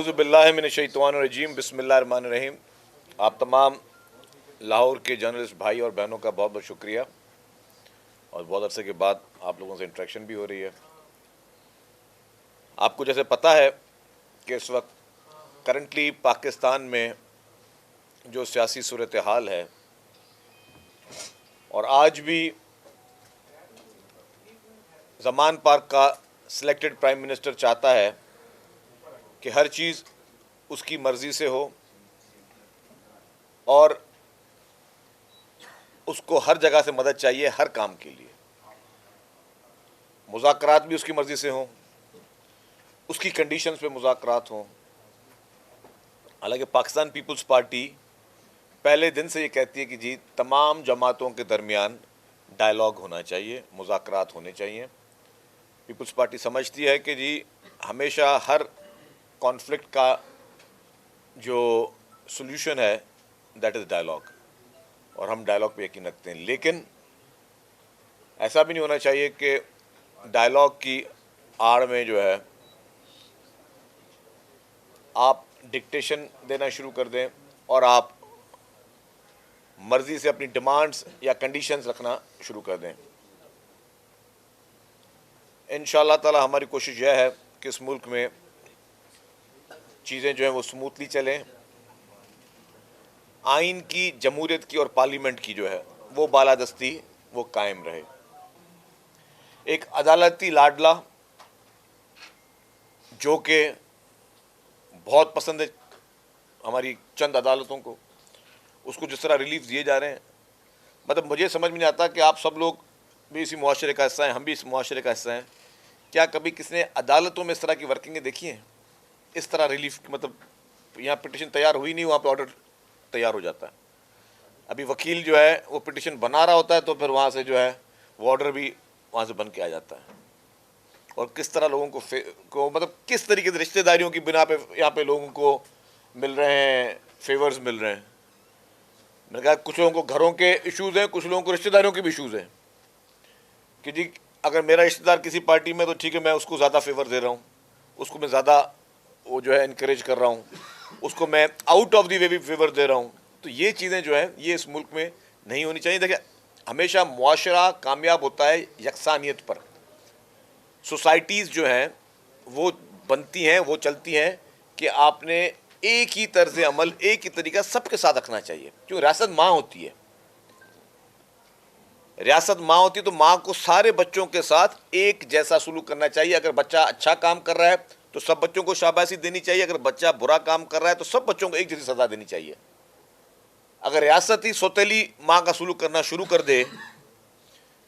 औज़ुबिल्लाहिमिनश्शैतानिर्रजीम बिस्मिल्लाहिर्रहमानिर्रहीम। आप तमाम लाहौर के जर्नलिस्ट भाई और बहनों का बहुत बहुत शुक्रिया, और बहुत अरसे के बाद आप लोगों से इंटरेक्शन भी हो रही है। आपको जैसे पता है कि इस वक्त करंटली पाकिस्तान में जो सियासी सूरत हाल है, और आज भी ज़मान पार्क का सिलेक्टेड प्राइम मिनिस्टर चाहता है कि हर चीज़ उसकी मर्ज़ी से हो और उसको हर जगह से मदद चाहिए हर काम के लिए। मुज़ाकरात भी उसकी मर्ज़ी से हों, उसकी कंडीशंस पे मुज़ाकरात हों। हालांकि पाकिस्तान पीपल्स पार्टी पहले दिन से ये कहती है कि जी तमाम जमातों के दरमियान डायलॉग होना चाहिए, मुज़ाकरात होने चाहिए। पीपल्स पार्टी समझती है कि जी हमेशा हर कॉन्फ्लिक्ट का जो सॉल्यूशन है दैट इज़ डायलॉग, और हम डायलॉग पे यकीन रखते हैं। लेकिन ऐसा भी नहीं होना चाहिए कि डायलॉग की आड़ में जो है आप डिक्टेशन देना शुरू कर दें और आप मर्ज़ी से अपनी डिमांड्स या कंडीशंस रखना शुरू कर दें। इंशाअल्लाह ताला हमारी कोशिश यह है कि इस मुल्क में चीज़ें जो हैं वो स्मूथली चलें, आइन की, जमहूरियत की और पार्लियामेंट की जो है वो बालादस्ती वो कायम रहे। एक अदालती लाडला जो कि बहुत पसंद है हमारी चंद अदालतों को, उसको जिस तरह रिलीफ दिए जा रहे हैं, मतलब मुझे समझ में नहीं आता कि आप सब लोग भी इसी मुआशरे का हिस्सा हैं, हम भी इस मुआशरे का हिस्सा हैं। क्या कभी किसी ने अदालतों में इस तरह की वर्किंगें देखी हैं? इस तरह रिलीफ, मतलब यहाँ पिटिशन तैयार हुई नहीं, वहाँ पे ऑर्डर तैयार हो जाता है। अभी वकील जो है वो पिटिशन बना रहा होता है तो फिर वहाँ से जो है वो ऑर्डर भी वहाँ से बन के आ जाता है। और किस तरह लोगों को मतलब किस तरीके से रिश्तेदारियों की बिना पे यहाँ पे लोगों को मिल रहे हैं, फेवर्स मिल रहे हैं। मैंने कहा कुछ लोगों को घरों के इश्यूज़ हैं, कुछ लोगों को रिश्तेदारियों के भी इश्यूज़ हैं कि जी अगर मेरा रिश्तेदार किसी पार्टी में तो ठीक है, मैं उसको ज़्यादा फेवर दे रहा हूँ, उसको मैं ज़्यादा वो जो है इनकरेज कर रहा हूँ, उसको मैं आउट ऑफ द वे भी फेवर दे रहा हूँ। तो ये चीज़ें जो हैं ये इस मुल्क में नहीं होनी चाहिए। देखिए, हमेशा मुआशरा कामयाब होता है यकसानियत पर। सोसाइटीज़ जो हैं वो बनती हैं, वो चलती हैं कि आपने एक ही तर्ज अमल, एक ही तरीका सबके साथ रखना चाहिए। क्यों? रियासत माँ होती है, रियासत माँ होती है तो माँ को सारे बच्चों के साथ एक जैसा सलूक करना चाहिए। अगर बच्चा अच्छा काम कर रहा है तो सब बच्चों को शाबाशी देनी चाहिए, अगर बच्चा बुरा काम कर रहा है तो सब बच्चों को एक जैसी सज़ा देनी चाहिए। अगर रियासत ही सौतेली माँ का सलूक करना शुरू कर दे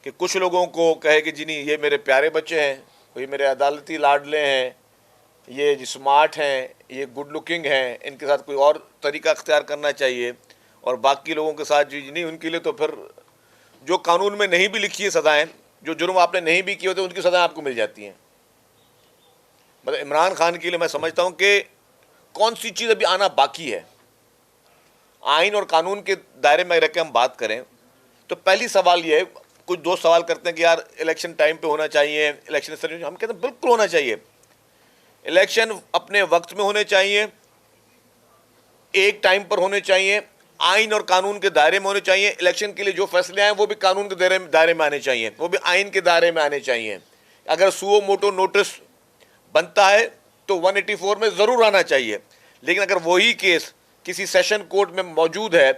कि कुछ लोगों को कहे कि जी नहीं ये मेरे प्यारे बच्चे हैं, ये मेरे अदालती लाडले हैं, ये स्मार्ट हैं, ये गुड लुकिंग हैं, इनके साथ कोई और तरीका अख्तियार करना चाहिए, और बाकी लोगों के साथ जी नहीं, उनके लिए तो फिर जो कानून में नहीं भी लिखी है सज़ाएँ, जो जुर्म आपने नहीं भी किए होते उनकी सज़ाएँ आपको मिल जाती हैं। मतलब इमरान खान के लिए मैं समझता हूँ कि कौन सी चीज़ अभी आना बाकी है। आइन और कानून के दायरे में रख के हम बात करें तो पहली सवाल ये है, कुछ दोस्त सवाल करते हैं कि यार इलेक्शन टाइम पे होना चाहिए, इलेक्शन हम कहते हैं बिल्कुल होना चाहिए। इलेक्शन अपने वक्त में होने चाहिए, एक टाइम पर होने चाहिए, आइन और कानून के दायरे में होने चाहिए। इलेक्शन के लिए जो फैसले आए वो भी कानून के दायरे में आने चाहिए, वो भी आइन के दायरे में आने चाहिए। अगर सुओ मोटो नोटिस बनता है तो 184 में ज़रूर आना चाहिए। लेकिन अगर वही केस किसी सेशन कोर्ट में मौजूद है,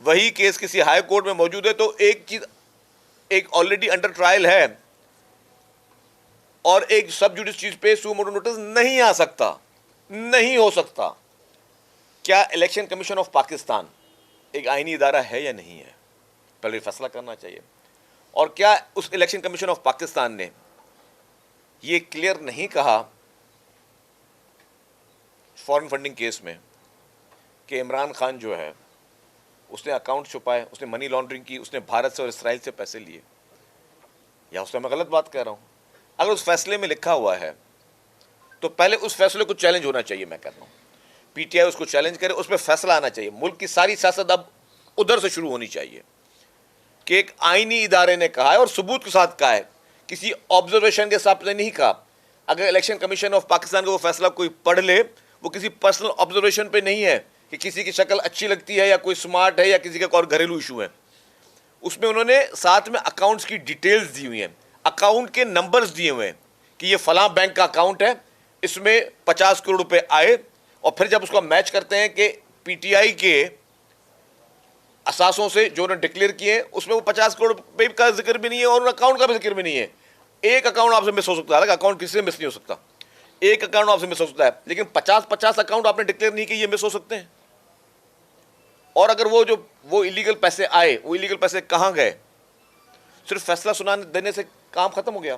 वही केस किसी हाई कोर्ट में मौजूद है, तो एक चीज़, एक ऑलरेडी अंडर ट्रायल है और एक सब जुडिस चीज़ पे सुओ मोटो नोटिस नहीं आ सकता, नहीं हो सकता। क्या इलेक्शन कमीशन ऑफ पाकिस्तान एक आईनी इदारा है या नहीं है, पहले फैसला करना चाहिए। और क्या उस इलेक्शन कमीशन ऑफ पाकिस्तान ने ये क्लियर नहीं कहा फॉरेन फंडिंग केस में कि इमरान खान जो है उसने अकाउंट छुपाए, उसने मनी लॉन्ड्रिंग की, उसने भारत से और इसराइल से पैसे लिए, या उससे मैं गलत बात कह रहा हूँ? अगर उस फैसले में लिखा हुआ है तो पहले उस फैसले को चैलेंज होना चाहिए। मैं कहता हूँ पीटीआई उसको चैलेंज करे, उस पर फैसला आना चाहिए। मुल्क की सारी सियासत अब उधर से शुरू होनी चाहिए कि एक आईनी इदारे ने कहा है और सबूत के साथ कहा है, किसी ऑब्जर्वेशन के हिसाब से नहीं कहा। अगर इलेक्शन कमीशन ऑफ पाकिस्तान का वो फैसला कोई पढ़ ले, वो किसी पर्सनल ऑब्जर्वेशन पे नहीं है कि किसी की शक्ल अच्छी लगती है या कोई स्मार्ट है या किसी का कोई घरेलू इशू है। उसमें उन्होंने साथ में अकाउंट्स की डिटेल्स दी हुई हैं, अकाउंट के नंबर्स दिए हुए हैं कि ये फलां बैंक का अकाउंट है, इसमें 50 करोड़ रुपए आए, और फिर जब उसको मैच करते हैं कि पीटीआई के असासों से जो उन्होंने डिक्लेयर किए हैं उसमें वो 50 करोड़ रुपए का जिक्र भी नहीं है और उन अकाउंट का भी जिक्र भी नहीं है। एक अकाउंट आपसे मिस हो सकता है, अकाउंट किसी से मिस नहीं हो सकता, एक अकाउंट आपसे मिस हो सकता है, लेकिन 50-50 अकाउंट आपने डिक्लेयर नहीं किए, ये मिस हो सकते हैं। और अगर वो इलीगल पैसे आए, वो इलीगल पैसे कहां गए, सिर्फ फैसला सुना देने से काम खत्म हो गया?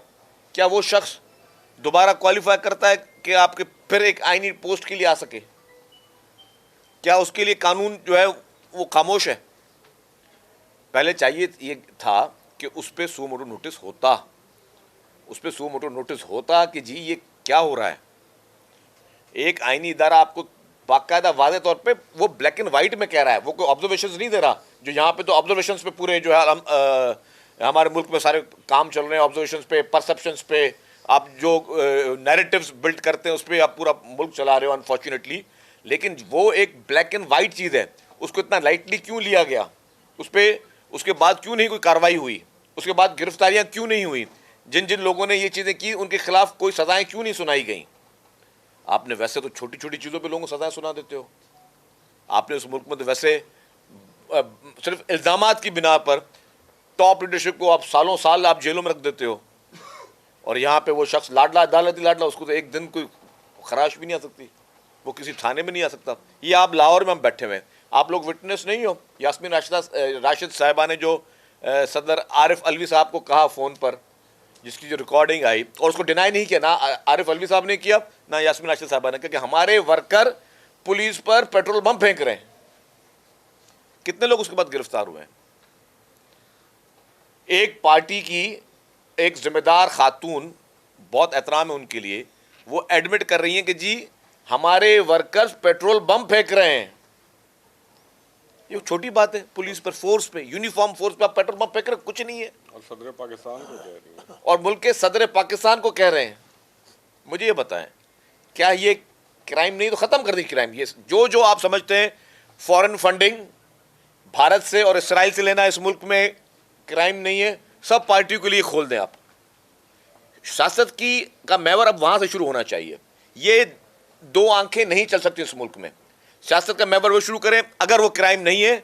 क्या वो शख्स दोबारा क्वालिफाई करता है कि आपके फिर एक आईनी पोस्ट के लिए आ सके? क्या उसके लिए कानून जो है वो खामोश है? पहले चाहिए ये था कि उस पर सू मोटो नोटिस होता, उस पर सू मोटो नोटिस होता कि जी ये क्या हो रहा है। एक आईनी इदारा आपको बाकायदा वादे तौर पे वो ब्लैक एंड व्हाइट में कह रहा है, वो कोई ऑब्जर्वेशंस नहीं दे रहा। जो यहाँ पे तो ऑब्जर्वेशंस पे पूरे जो है हमारे मुल्क में सारे काम चल रहे हैं, ऑब्जर्वेशंस पे, परसेप्शंस पे, आप जो नैरेटिव्स बिल्ड करते हैं उस पर आप पूरा मुल्क चला रहे हो अनफॉर्चुनेटली। लेकिन वो एक ब्लैक एंड वाइट चीज़ है, उसको इतना लाइटली क्यों लिया गया? उस पर उसके बाद क्यों नहीं कोई कार्रवाई हुई? उसके बाद गिरफ्तारियां क्यों नहीं हुई? जिन जिन लोगों ने ये चीज़ें की उनके खिलाफ कोई सजाएं क्यों नहीं सुनाई गई? आपने वैसे तो छोटी छोटी चीज़ों पे लोगों को सजाएं सुना देते हो। आपने उस मुल्क में तो वैसे सिर्फ इल्ज़ामात की बिना पर टॉप लीडरशिप को आप सालों साल आप जेलों में रख देते हो, और यहाँ पे वो शख्स लाडला अदालती लाडला, उसको तो एक दिन कोई खराश भी नहीं आ सकती, वो किसी थाने में नहीं आ सकता। ये आप लाहौर में हम बैठे हुए हैं, आप लोग विटनेस नहीं हो। यास्मीन राशिद साहिबा ने जो सदर आरिफ अलवी साहब को कहा फ़ोन पर, जिसकी जो रिकॉर्डिंग आई, और उसको डिनाई नहीं किया, ना आरिफ अलवी साहब ने किया ना यास्मीन राशिद साहिबा ने, क्योंकि हमारे वर्कर पुलिस पर पेट्रोल बम फेंक रहे हैं। कितने लोग उसके बाद गिरफ्तार हुए हैं? एक पार्टी की एक जिम्मेदार खातून, बहुत एहतराम है उनके लिए, वो एडमिट कर रही हैं कि जी हमारे वर्कर्स पेट्रोल बम फेंक रहे हैं। ये छोटी बात है, पुलिस पर, फोर्स पे, यूनिफॉर्म फोर्स पे आप पेट्रोल बम फेंक रहे, कुछ नहीं है। और सदर पाकिस्तान को कह रही है, और मुल्क के सदर पाकिस्तान को कह रहे हैं। मुझे ये बताएं, क्या ये क्राइम नहीं? तो ख़त्म कर दी क्राइम। ये जो आप समझते हैं फॉरेन फंडिंग भारत से और इसराइल से लेना इस मुल्क में क्राइम नहीं है, सब पार्टियों के लिए खोल दें आप। सियासत की का महवर अब वहाँ से शुरू होना चाहिए। ये दो आंखें नहीं चल सकती इस मुल्क में। सियासत का महवर वो शुरू करें, अगर वो क्राइम नहीं है,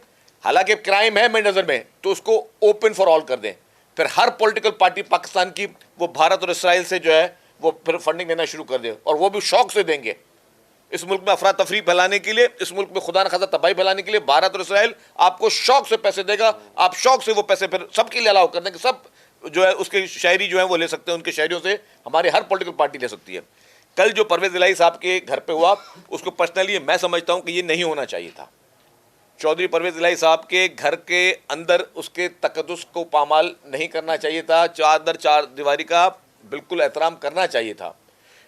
हालांकि क्राइम है मेरी नज़र में, तो उसको ओपन फॉर ऑल कर दें। फिर हर पॉलिटिकल पार्टी पाकिस्तान की वो भारत और इसराइल से जो है वो फिर फंडिंग देना शुरू कर दे, और वो भी शौक से देंगे। इस मुल्क में अफरा तफरी फैलाने के लिए, इस मुल्क में खुदा न खासा तबाही फैलाने के लिए भारत और इसराइल आपको शौक से पैसे देगा। आप शौक से वो पैसे फिर सबके लिए अलाउ कर देंगे, सब जो है उसके शहरी जो है वो ले सकते हैं, उनके शहरियों से हमारी हर पॉलिटिकल पार्टी ले सकती है। कल जो परवेज़ इलाही साहब के घर पे हुआ, उसको पर्सनली मैं समझता हूँ कि ये नहीं होना चाहिए था। चौधरी परवेज़ इलाही साहब के घर के अंदर उसके तकद्दुस को पामाल नहीं करना चाहिए था। चादर चार दीवारी का बिल्कुल एहतराम करना चाहिए था।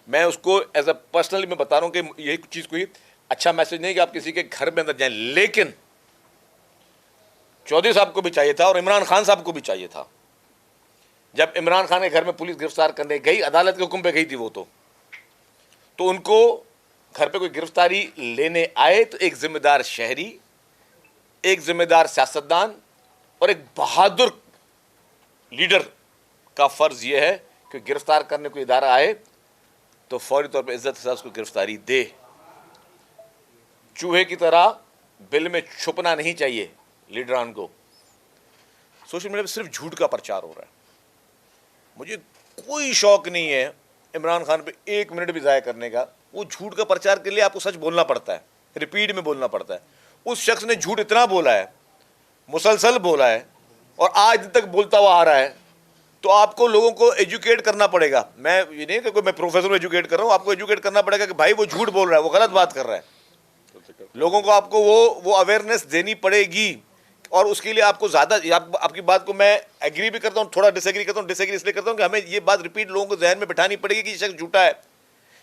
मैं उसको एज अ पर्सनली मैं बता रहा हूँ कि यही चीज़ कोई अच्छा मैसेज नहीं कि आप किसी के घर में अंदर जाएं, लेकिन चौधरी साहब को भी चाहिए था और इमरान खान साहब को भी चाहिए था। जब इमरान खान के घर में पुलिस गिरफ्तार करने गई, अदालत के हुक्म पे गई थी वो, तो उनको घर पे कोई गिरफ्तारी लेने आए तो एक जिम्मेदार शहरी, एक जिम्मेदार सियासतदान और एक बहादुर लीडर का फर्ज यह है कि गिरफ्तार करने को इदारा आए तो फौरी तौर पर इज्जत से उसको गिरफ्तारी दे। चूहे की तरह बिल में छुपना नहीं चाहिए लीडरान को। सोशल मीडिया पर सिर्फ झूठ का प्रचार हो रहा है। मुझे कोई शौक नहीं है इमरान खान पे एक मिनट भी ज़ाया करने का। वो झूठ का प्रचार के लिए आपको सच बोलना पड़ता है, रिपीट में बोलना पड़ता है। उस शख्स ने झूठ इतना बोला है, मुसलसल बोला है और आज दिन तक बोलता हुआ आ रहा है, तो आपको लोगों को एजुकेट करना पड़ेगा। मैं ये नहीं कि कोई मैं प्रोफेसर को एजुकेट कर रहा हूँ, आपको एजुकेट करना पड़ेगा कि भाई वो झूठ बोल रहा है, वो गलत बात कर रहा है। लोगों को आपको वो अवेयरनेस देनी पड़ेगी, और उसके लिए आपको ज़्यादा आपकी बात को मैं एग्री भी करता हूँ, थोड़ा डिसएग्री करता हूँ। डिसएग्री इसलिए करता हूँ कि हमें ये बात रिपीट लोगों को जहन में बिठानी पड़ेगी कि ये शख्स झूठा है।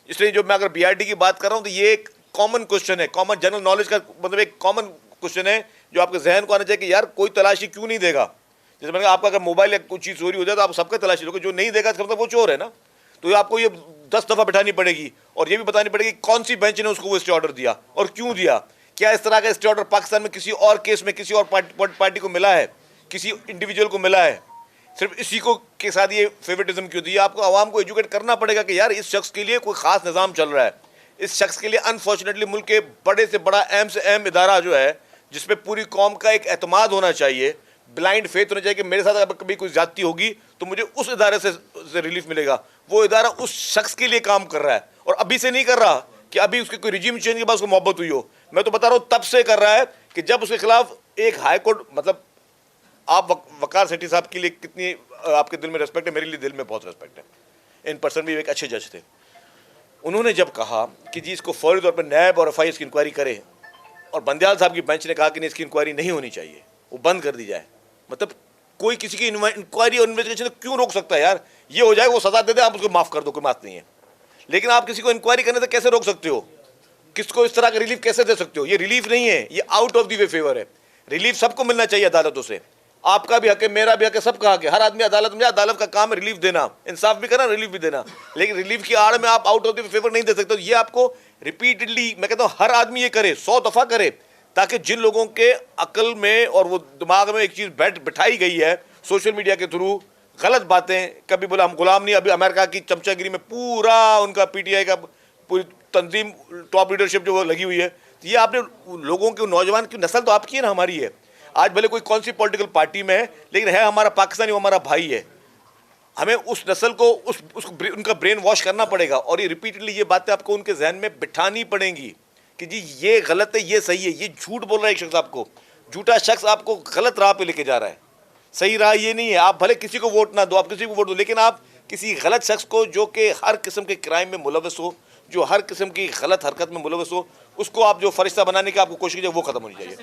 इसलिए जो मैं अगर बीआरडी की बात कर रहा हूँ तो ये एक कॉमन क्वेश्चन है, कॉमन जनरल नॉलेज का मतलब एक कॉमन क्वेश्चन है जो आपके जहन को आना चाहिए कि यार कोई तलाशी क्यों नहीं देगा। जैसे मैंने कहा, आपका अगर मोबाइल या कोई चीज़ चोरी हो जाए तो आप सबका तलाशी लोगे, जो नहीं देगा इसका मतलब वो चोर है ना। तो आपको ये 10 दफ़ा बिठानी पड़ेगी और ये भी बतानी पड़ेगी कौन सी बेंच ने उसको वो स्टे ऑर्डर दिया और क्यों दिया। क्या इस तरह का स्टे ऑर्डर पाकिस्तान में किसी और केस में किसी और पार्टी को मिला है, किसी इंडिविजुअल को मिला है? सिर्फ इसी को के साथ ये फेवरेटिज्म क्यों दी? आपको आवाम को एजुकेट करना पड़ेगा कि यार इस शख्स के लिए कोई ख़ास निज़ाम चल रहा है, इस शख्स के लिए अनफॉर्चुनेटली मुल्क के बड़े से बड़ा अहम से अहम इदारा जो है जिसपे पूरी कौम का एक एतमाद होना चाहिए, ब्लाइंड फेथ होना चाहिए कि मेरे साथ अगर कभी कोई ज्यादती होगी तो मुझे उस इदारे से रिलीफ मिलेगा, वो इदारा उस शख्स के लिए काम कर रहा है और अभी से नहीं कर रहा कि अभी उसके कोई रिजीम चेंज के बाद उसको मोहब्बत हुई हो। मैं तो बता रहा हूँ तब से कर रहा है कि जब उसके खिलाफ एक हाई कोर्ट, मतलब आप वकार सेठी साहब के लिए कितनी आपके दिल में रिस्पेक्ट है, मेरे लिए दिल में बहुत रिस्पेक्ट है। इन पर्सन भी एक अच्छे जज थे। उन्होंने जब कहा कि जी इसको फौरी तौर पर नैब और एफआई इसकी इंक्वायरी करे और बंदयाल साहब की बेंच ने कहा कि नहीं इसकी इंक्वायरी नहीं होनी चाहिए, वो बंद कर दी जाए, मतलब कोई किसी की इंक्वायरी और इन्वेस्टिगेशन क्यों रोक सकता है यार? ये हो जाए वो सजा दे दे, आप उसको माफ़ कर दो, कोई बात नहीं है। लेकिन आप किसी को इंक्वायरी करने से कैसे रोक सकते हो? किसको इस तरह का रिलीफ कैसे दे सकते हो? ये रिलीफ नहीं है, ये out of the way favour है। रिलीफ सबको मिलना चाहिए अदालतों से, आपका भी हक है, मेरा भी हक है, सबका हक है। हर आदमी अदालत में, अदालत का काम है रिलीफ देना, इंसाफ भी करना, रिलीफ भी देना। लेकिन रिलीफ की आड़ में आप आउट ऑफ द फेवर नहीं दे सकते। ये आपको रिपीटेडली, मैं कहता हूँ हर आदमी ये करे, 100 दफ़ा करे, ताकि जिन लोगों के अकल में और वो दिमाग में एक चीज़ बिठाई गई है सोशल मीडिया के थ्रू, गलत बातें, कभी बोला हम गुलाम नहीं, अभी अमेरिका की चमचागिरी में पूरा उनका पीटीआई का पूरी तंजीम टॉप लीडरशिप जो वो लगी हुई है। तो ये आपने लोगों के, नौजवान की नस्ल तो आपकी है ना, हमारी है। आज भले कोई कौन सी पॉलिटिकल पार्टी में है, लेकिन है हमारा पाकिस्तानी, वो हमारा भाई है। हमें उस नस्ल को उनका ब्रेन वॉश करना पड़ेगा और ये रिपीटेडली ये बातें आपको उनके जहन में बिठानी पड़ेंगी कि जी ये गलत है, ये सही है। ये झूठ बोल रहा है एक शख्स, आपको झूठा शख्स आपको गलत राह पे लेके जा रहा है। सही राह ये नहीं है। आप भले किसी को वोट ना दो, आप किसी को वोट दो, लेकिन आप किसी गलत शख्स को जो कि हर किस्म के क्राइम में मुलविस हो, जो हर किस्म की गलत हरकत में मुलविस हो, उसको आप जो फरिश्ता बनाने की आपको कोशिश कीजिए, वो खत्म होनी चाहिए।